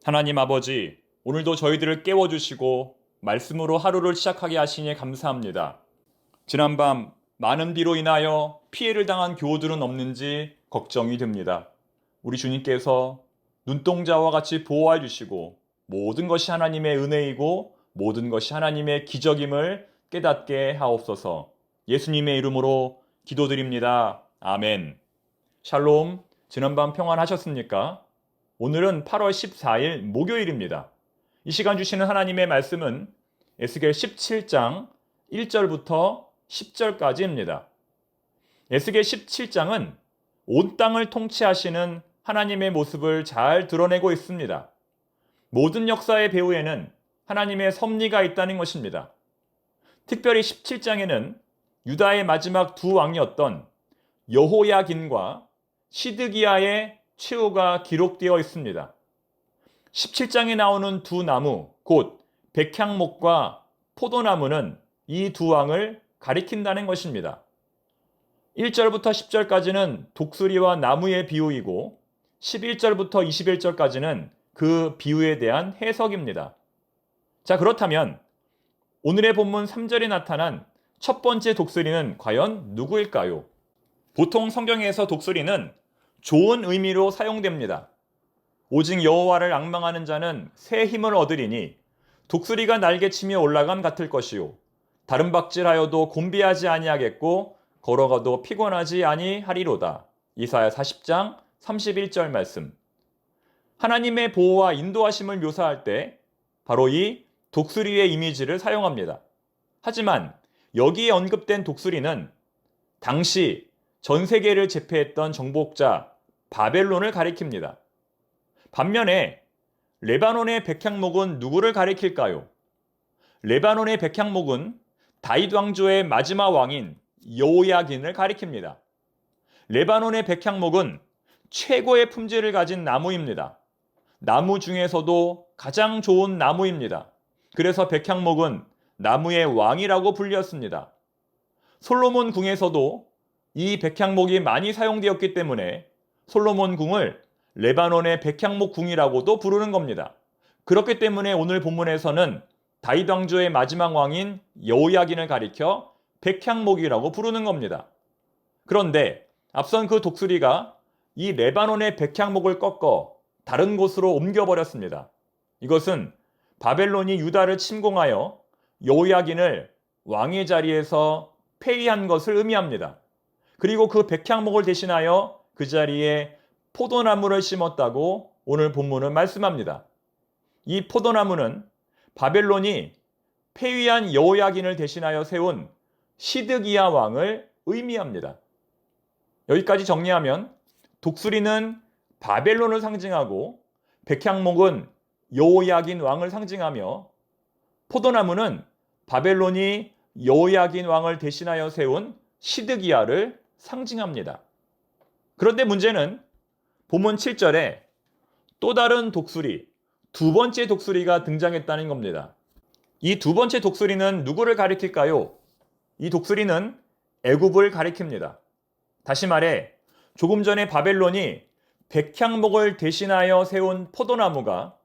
하나님 아버지, 오늘도 저희들을 깨워주시고 말씀으로 하루를 시작하게 하시니 감사합니다. 지난밤 많은 비로 인하여 피해를 당한 교우들은 없는지 걱정이 됩니다. 우리 주님께서 눈동자와 같이 보호해 주시고 모든 것이 하나님의 은혜이고 모든 것이 하나님의 기적임을 깨닫게 하옵소서. 예수님의 이름으로 기도드립니다. 아멘. 샬롬, 지난밤 평안하셨습니까? 오늘은 8월 14일 목요일입니다. 이 시간 주시는 하나님의 말씀은 에스겔 17장 1절부터 10절까지입니다. 에스겔 17장은 온 땅을 통치하시는 하나님의 모습을 잘 드러내고 있습니다. 모든 역사의 배후에는 하나님의 섭리가 있다는 것입니다. 특별히 17장에는 유다의 마지막 두 왕이었던 여호야긴과 시드기야의 최후가 기록되어 있습니다. 17장에 나오는 두 나무, 곧 백향목과 포도나무는 이 두 왕을 가리킨다는 것입니다. 1절부터 10절까지는 독수리와 나무의 비유이고 11절부터 21절까지는 그 비유에 대한 해석입니다. 자, 그렇다면 오늘의 본문 3절에 나타난 첫 번째 독수리는 과연 누구일까요? 보통 성경에서 독수리는 좋은 의미로 사용됩니다. 오직 여호와를 앙망하는 자는 새 힘을 얻으리니 독수리가 날개치며 올라감 같을 것이요 다른 박질하여도 곤비하지 아니하겠고 걸어가도 피곤하지 아니하리로다. 이사야 40장 31절 말씀. 하나님의 보호와 인도하심을 묘사할 때 바로 이 독수리의 이미지를 사용합니다. 하지만 여기에 언급된 독수리는 당시 전 세계를 제패했던 정복자 바벨론을 가리킵니다. 반면에 레바논의 백향목은 누구를 가리킬까요? 레바논의 백향목은 다윗 왕조의 마지막 왕인 여호야긴을 가리킵니다. 레바논의 백향목은 최고의 품질을 가진 나무입니다. 나무 중에서도 가장 좋은 나무입니다. 그래서 백향목은 나무의 왕이라고 불렸습니다. 솔로몬 궁에서도 이 백향목이 많이 사용되었기 때문에 솔로몬 궁을 레바논의 백향목 궁이라고도 부르는 겁니다. 그렇기 때문에 오늘 본문에서는 다윗 왕조의 마지막 왕인 여호야긴을 가리켜 백향목이라고 부르는 겁니다. 그런데 앞선 그 독수리가 이 레바논의 백향목을 꺾어 다른 곳으로 옮겨버렸습니다. 이것은 바벨론이 유다를 침공하여 여호야긴을 왕의 자리에서 폐위한 것을 의미합니다. 그리고 그 백향목을 대신하여 그 자리에 포도나무를 심었다고 오늘 본문은 말씀합니다. 이 포도나무는 바벨론이 폐위한 여호야긴을 대신하여 세운 시드기야 왕을 의미합니다. 여기까지 정리하면 독수리는 바벨론을 상징하고 백향목은 여호야긴 왕을 상징하며 포도나무는 바벨론이 여호야긴 왕을 대신하여 세운 시드기야를 상징합니다. 그런데 문제는 본문 7절에 또 다른 독수리, 두 번째 독수리가 등장했다는 겁니다. 이 두 번째 독수리는 누구를 가리킬까요? 이 독수리는 애굽을 가리킵니다. 다시 말해 조금 전에 바벨론이 백향목을 대신하여 세운 포도나무가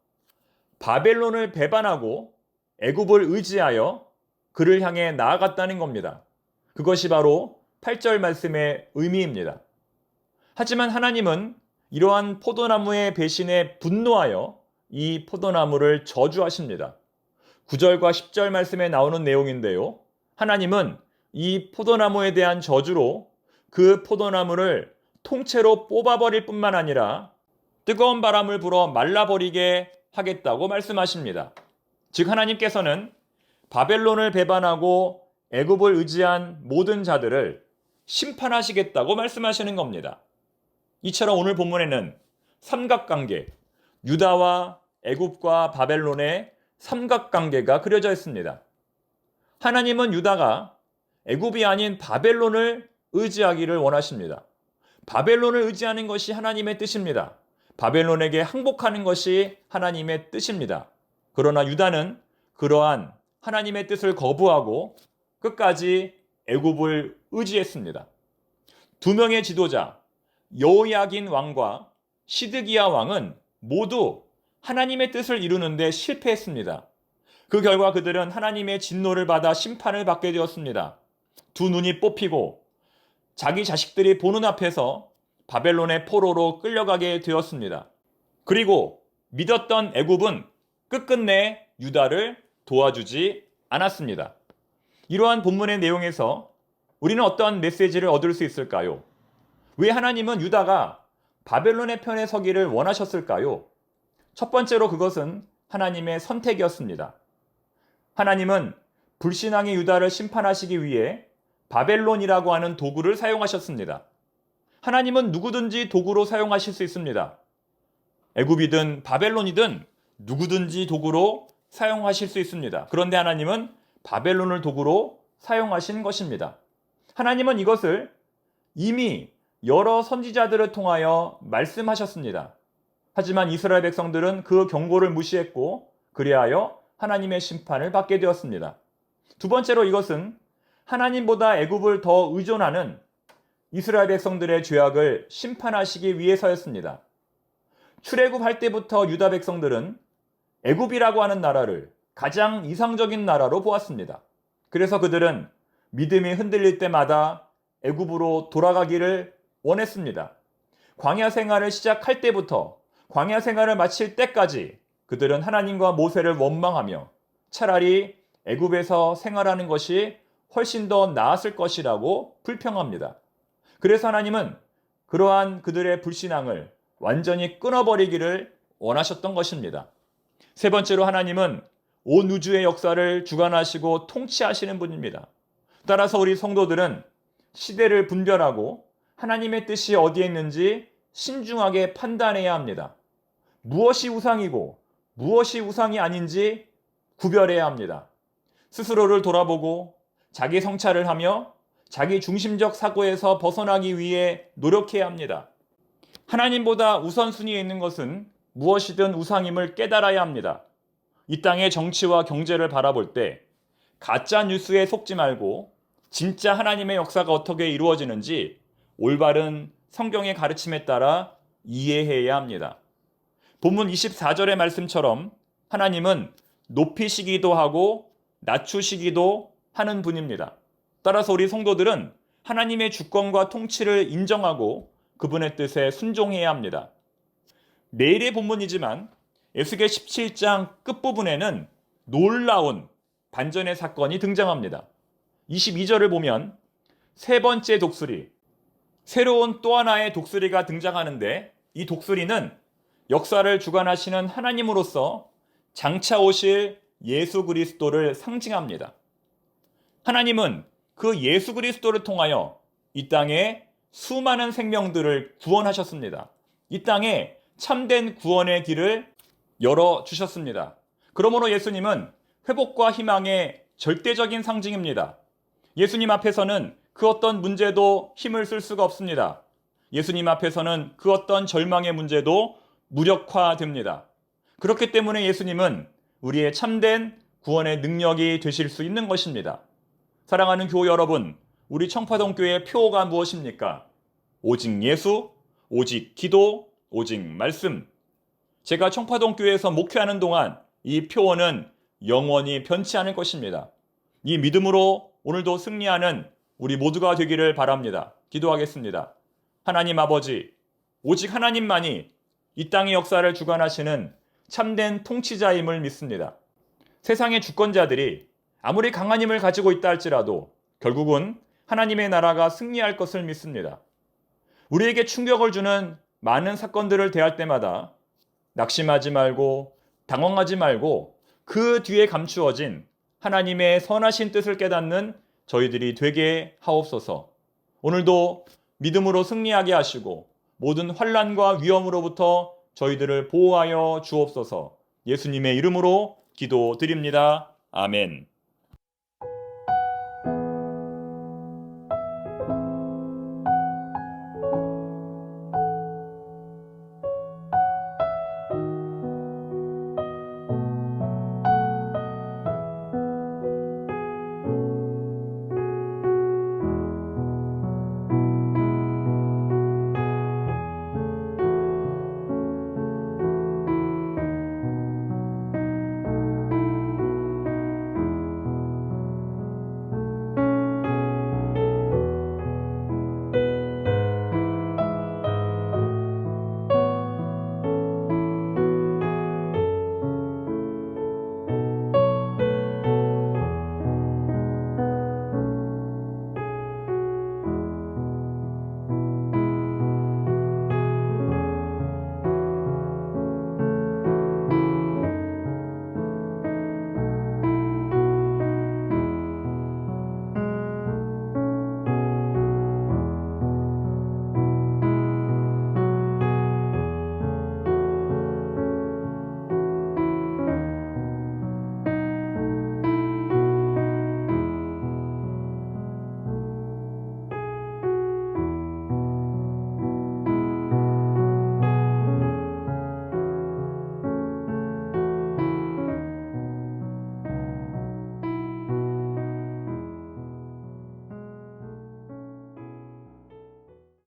바벨론을 배반하고 애굽을 의지하여 그를 향해 나아갔다는 겁니다. 그것이 바로 8절 말씀의 의미입니다. 하지만 하나님은 이러한 포도나무의 배신에 분노하여 이 포도나무를 저주하십니다. 9절과 10절 말씀에 나오는 내용인데요. 하나님은 이 포도나무에 대한 저주로 그 포도나무를 통째로 뽑아버릴 뿐만 아니라 뜨거운 바람을 불어 말라버리게 하겠다고 말씀하십니다. 즉 하나님께서는 바벨론을 배반하고 애굽을 의지한 모든 자들을 심판하시겠다고 말씀하시는 겁니다. 이처럼 오늘 본문에는 삼각관계, 유다와 애굽과 바벨론의 삼각관계가 그려져 있습니다. 하나님은 유다가 애굽이 아닌 바벨론을 의지하기를 원하십니다. 바벨론을 의지하는 것이 하나님의 뜻입니다. 바벨론에게 항복하는 것이 하나님의 뜻입니다. 그러나 유다는 그러한 하나님의 뜻을 거부하고 끝까지 애굽을 의지했습니다. 두 명의 지도자 여호야긴 왕과 시드기야 왕은 모두 하나님의 뜻을 이루는데 실패했습니다. 그 결과 그들은 하나님의 진노를 받아 심판을 받게 되었습니다. 두 눈이 뽑히고 자기 자식들이 보는 앞에서 바벨론의 포로로 끌려가게 되었습니다. 그리고 믿었던 애굽은 끝끝내 유다를 도와주지 않았습니다. 이러한 본문의 내용에서 우리는 어떤 메시지를 얻을 수 있을까요? 왜 하나님은 유다가 바벨론의 편에 서기를 원하셨을까요? 첫 번째로 그것은 하나님의 선택이었습니다. 하나님은 불신앙의 유다를 심판하시기 위해 바벨론이라고 하는 도구를 사용하셨습니다. 하나님은 누구든지 도구로 사용하실 수 있습니다. 애굽이든 바벨론이든 누구든지 도구로 사용하실 수 있습니다. 그런데 하나님은 바벨론을 도구로 사용하신 것입니다. 하나님은 이것을 이미 여러 선지자들을 통하여 말씀하셨습니다. 하지만 이스라엘 백성들은 그 경고를 무시했고 그리하여 하나님의 심판을 받게 되었습니다. 두 번째로 이것은 하나님보다 애굽을 더 의존하는 이스라엘 백성들의 죄악을 심판하시기 위해서였습니다. 출애굽할 때부터 유다 백성들은 애굽이라고 하는 나라를 가장 이상적인 나라로 보았습니다. 그래서 그들은 믿음이 흔들릴 때마다 애굽으로 돌아가기를 원했습니다. 광야 생활을 시작할 때부터 광야 생활을 마칠 때까지 그들은 하나님과 모세를 원망하며 차라리 애굽에서 생활하는 것이 훨씬 더 나았을 것이라고 불평합니다. 그래서 하나님은 그러한 그들의 불신앙을 완전히 끊어버리기를 원하셨던 것입니다. 세 번째로 하나님은 온 우주의 역사를 주관하시고 통치하시는 분입니다. 따라서 우리 성도들은 시대를 분별하고 하나님의 뜻이 어디에 있는지 신중하게 판단해야 합니다. 무엇이 우상이고 무엇이 우상이 아닌지 구별해야 합니다. 스스로를 돌아보고 자기 성찰을 하며 자기 중심적 사고에서 벗어나기 위해 노력해야 합니다. 하나님보다 우선순위에 있는 것은 무엇이든 우상임을 깨달아야 합니다. 이 땅의 정치와 경제를 바라볼 때 가짜 뉴스에 속지 말고 진짜 하나님의 역사가 어떻게 이루어지는지 올바른 성경의 가르침에 따라 이해해야 합니다. 본문 24절의 말씀처럼 하나님은 높이시기도 하고 낮추시기도 하는 분입니다. 따라서 우리 성도들은 하나님의 주권과 통치를 인정하고 그분의 뜻에 순종해야 합니다. 내일의 본문이지만 에스겔 17장 끝부분에는 놀라운 반전의 사건이 등장합니다. 22절을 보면 세 번째 독수리, 새로운 또 하나의 독수리가 등장하는데 이 독수리는 역사를 주관하시는 하나님으로서 장차 오실 예수 그리스도를 상징합니다. 하나님은 그 예수 그리스도를 통하여 이 땅에 수많은 생명들을 구원하셨습니다. 이 땅에 참된 구원의 길을 열어주셨습니다. 그러므로 예수님은 회복과 희망의 절대적인 상징입니다. 예수님 앞에서는 그 어떤 문제도 힘을 쓸 수가 없습니다. 예수님 앞에서는 그 어떤 절망의 문제도 무력화됩니다. 그렇기 때문에 예수님은 우리의 참된 구원의 능력이 되실 수 있는 것입니다. 사랑하는 교우 여러분, 우리 청파동교회의 표어가 무엇입니까? 오직 예수, 오직 기도, 오직 말씀. 제가 청파동교회에서 목회하는 동안 이 표어는 영원히 변치 않을 것입니다. 이 믿음으로 오늘도 승리하는 우리 모두가 되기를 바랍니다. 기도하겠습니다. 하나님 아버지, 오직 하나님만이 이 땅의 역사를 주관하시는 참된 통치자임을 믿습니다. 세상의 주권자들이 아무리 강한 힘을 가지고 있다 할지라도 결국은 하나님의 나라가 승리할 것을 믿습니다. 우리에게 충격을 주는 많은 사건들을 대할 때마다 낙심하지 말고 당황하지 말고 그 뒤에 감추어진 하나님의 선하신 뜻을 깨닫는 저희들이 되게 하옵소서. 오늘도 믿음으로 승리하게 하시고 모든 환난과 위험으로부터 저희들을 보호하여 주옵소서. 예수님의 이름으로 기도드립니다. 아멘.